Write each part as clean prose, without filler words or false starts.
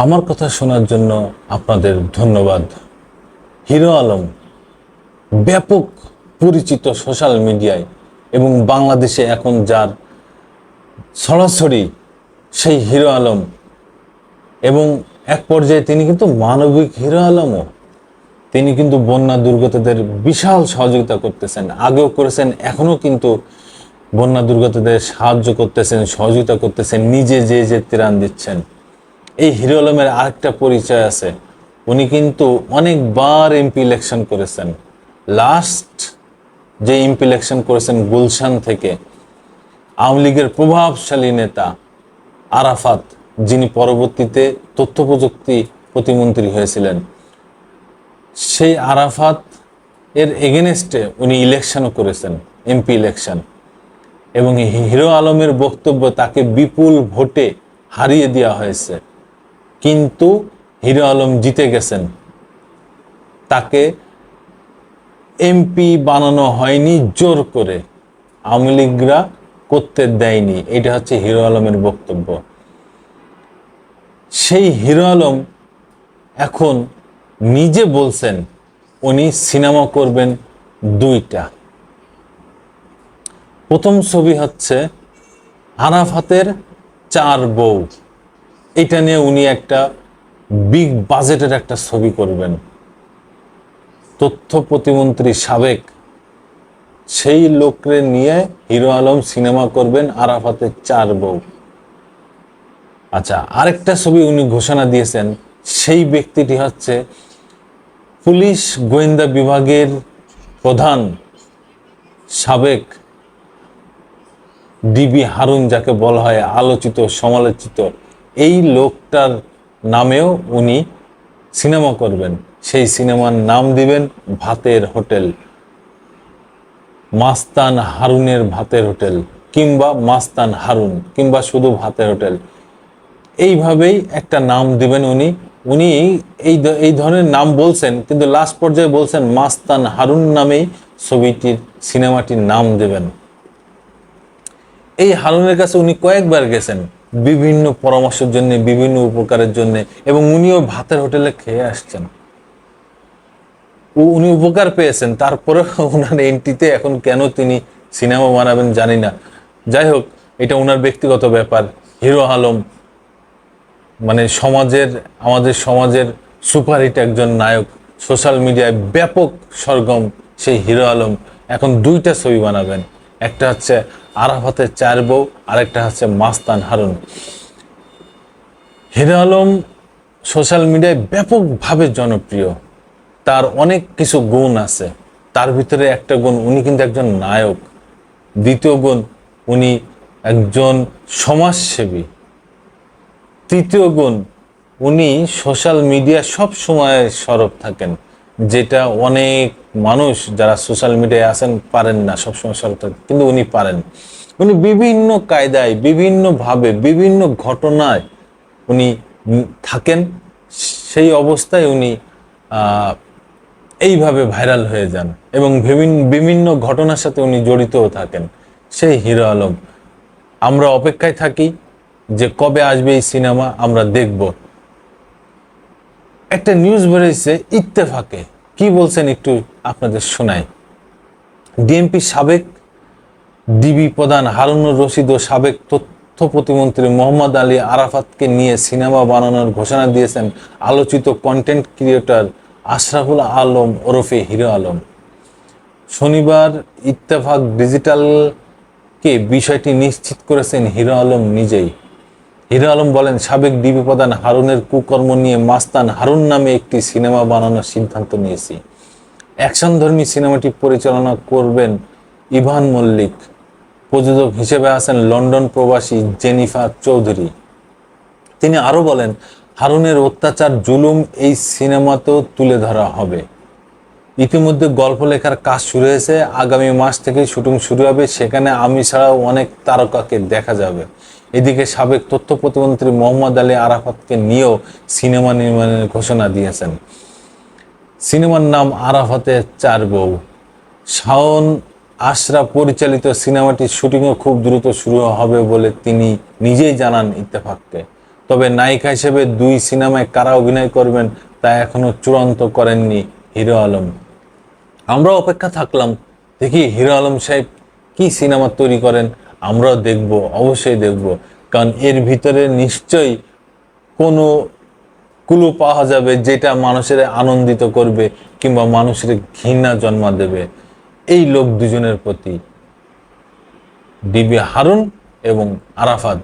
আমার কথা শোনার জন্য আপনাদের ধন্যবাদ। হিরো আলম ব্যাপক পরিচিত সোশ্যাল মিডিয়ায় এবং বাংলাদেশে এখন যার সরাসরি সেই হিরো আলম, এবং এক পর্যায়ে তিনি কিন্তু মানবিক হিরো আলমও। তিনি কিন্তু বন্যা দুর্গতদের বিশাল সহযোগিতা করতেছেন, আগেও করেছেন, এখনো কিন্তু বন্যা দুর্গতদের সাহায্য করতেছেন, সহযোগিতা করতেছেন, নিজে যে ত্রাণ দিচ্ছেন। এই হিরো আলমের আরেকটা পরিচয় আছে, উনি কিন্তু অনেকবার এমপি ইলেকশন করেছেন। লাস্ট যে এমপি ইলেকশন করেছেন গুলশান থেকে, আওয়ামী লীগের প্রভাবশালী নেতা আরাফাত, যিনি পরবর্তীতে তথ্য প্রযুক্তি প্রতিমন্ত্রী হয়েছিলেন, সেই আরাফাত এর এগেনস্টে উনি ইলেকশনও করেছেন, এমপি ইলেকশন। এবং হিরো আলমের বক্তব্য, তাকে বিপুল ভোটে হারিয়ে দেওয়া হয়েছে, কিন্তু হিরো আলম জিতে গেছেন। তাকে এমপি বানানো হয়নি জোর করে, আওয়ামী লীগরা করতে দেয়নি। এটা হচ্ছে হিরো আলমের বক্তব্য। সেই হিরো আলম এখন নিজে বলছেন উনি সিনেমা করবেন দুইটা। প্রথম ছবি হচ্ছে আরাফাতের 4 বউ। এটা নিয়ে উনি একটা বিগ বাজেটের একটা ছবি করবেন। তথ্য প্রতিমন্ত্রী সাবেক সেই লোকরে নিয়ে হিরো আলম সিনেমা করবেন, আরাফাতের 4 বউ। আচ্ছা, আরেকটা ছবি উনি ঘোষণা দিয়েছেন, সেই ব্যক্তিটি হচ্ছে পুলিশ গোয়েন্দা বিভাগের প্রধান সাবেক ডিবি হারুন, যাকে বলা হয় আলোচিত সমালোচিত, এই লোকটার নামেও উনি সিনেমা করবেন। সেই সিনেমার নাম দিবেন ভাতের হোটেল, মাস্তান হারুনের ভাতের হোটেল, কিংবা মাস্তান হারুন, কিংবা শুধু ভাতের হোটেল, এইভাবেই একটা নাম দিবেন উনি। উনি এই ধরনের নাম বলছেন, কিন্তু লাস্ট পর্যায়ে বলছেন মাস্তান হারুন নামেই ছবিটির সিনেমাটির নাম দেবেন। এই হারুনের কাছে উনি কয়েকবার গেছেন বিভিন্ন পরামর্শের জন্য, বিভিন্ন উপকারের জন্য, এবং উনিও ভাতের হোটেলে খেয়ে আসছেন। উনি উপকার পেয়েছেন, তারপরে ওনার এন্ট্রিতে এখন কেন তিনি সিনেমা বানাবেন জানি না। যাই হোক, এটা ওনার ব্যক্তিগত ব্যাপার। হিরো আলম মানে আমাদের সমাজের সুপারহিট একজন নায়ক, সোশ্যাল মিডিয়ায় ব্যাপক সরগম সেই হিরো আলম এখন দুইটা ছবি বানাবেন। একটা হচ্ছে আরাফাতের 4 বউ, আরেকটা হচ্ছে মাস্তান হারুন। হিরো আলম সোশ্যাল মিডিয়ায় ব্যাপকভাবে জনপ্রিয়। তার অনেক কিছু গুণ আছে, তার ভিতরে একটা গুণ, উনি কিন্তু একজন নায়ক। দ্বিতীয় গুণ, উনি একজন সমাজসেবী। তৃতীয় গুণ, উনি সোশ্যাল মিডিয়া সব সময় সরব থাকেন, যেটা অনেক মানুষ যারা সোশ্যাল মিডিয়ায় আছেন পারেন না সবসময় সরব থাকেন, কিন্তু উনি পারেন। উনি বিভিন্ন কায়দায়, বিভিন্নভাবে, বিভিন্ন ঘটনায় উনি থাকেন। সেই অবস্থায় উনি এইভাবে ভাইরাল হয়ে যান, এবং বিভিন্ন ঘটনার সাথে উনি জড়িতও থাকেন। সেই হিরো আলম, আমরা অপেক্ষায় থাকি যে কবে আসবে এই সিনেমা, আমরা দেখব। একটা নিউজ বেরিয়েছে ইত্তেফাকে, কি বলছেন একটু আপনাদের শোনাই। ডিএমপি সাবেক ডিবি প্রধান হারুনুর রশিদ ও সাবেক তথ্য প্রতিমন্ত্রী মোহাম্মদ আলী আরাফাতকে নিয়ে সিনেমা বানানোর ঘোষণা দিয়েছেন আলোচিত কন্টেন্ট ক্রিয়েটর আশরাফুল আলম ওরফে হিরো আলম। শনিবার ইত্তেফাক ডিজিটালকে বিষয়টি নিশ্চিত করেছেন হিরো আলম নিজেই। হিরো আলম বলেন, সাবেক ডিবি প্রধান হারুনের কুকর্ম নিয়ে মাস্তান হারুন নামে একটি সিনেমা বানানোর সিদ্ধান্ত নিয়েছি। অ্যাকশনধর্মী সিনেমাটি পরিচালনা করবেন ইভান মল্লিক। প্রযোজক হিসেবে আছেন লন্ডন প্রবাসী জেনিফার চৌধুরী। তিনি আরো বলেন, হারুনের অত্যাচার জুলুম এই সিনেমাতেও তুলে ধরা হবে। ইতিমধ্যে গল্প লেখার কাজ শুরু হয়েছে, আগামী মাস থেকে শুটিং শুরু হবে, সেখানে আমি ছাড়াও অনেক তারকাকে দেখা যাবে। এদিকে সাবেক তথ্য প্রতিমন্ত্রী মোহাম্মদ আলী আরাফাতকে নিয়েও সিনেমা নির্মাণের ঘোষণা দিয়েছেন। সিনেমার নাম আরাফাতের 4 বউ। শাওন আশরাফ পরিচালিত সিনেমাটির শুটিংও খুব দ্রুত শুরু হবে বলে তিনি নিজেই জানান ইত্তেফাককে। তবে নায়িকা হিসেবে 2 সিনেমায় কারা অভিনয় করবেন তা এখনো চূড়ান্ত করেননি হিরো আলম। আমরা অপেক্ষা থাকলাম, দেখি হিরো আলম সাহেব কি সিনেমা তৈরি করেন। আমরাও দেখব, অবশ্যই দেখব, কারণ এর ভিতরে নিশ্চয়ই কোনো ক্লু পাওয়া যাবে যেটা মানুষের আনন্দিত করবে কিংবা মানুষের ঘৃণা জন্ম দেবে এই লোক দুজনের প্রতি, ডিবি হারুন এবং আরাফাত।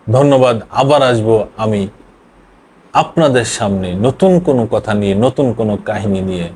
ধন্যবাদ। আবার আসবো আমি আপনাদের সামনে নতুন কোনো কথা নিয়ে, নতুন কোনো কাহিনী নিয়ে।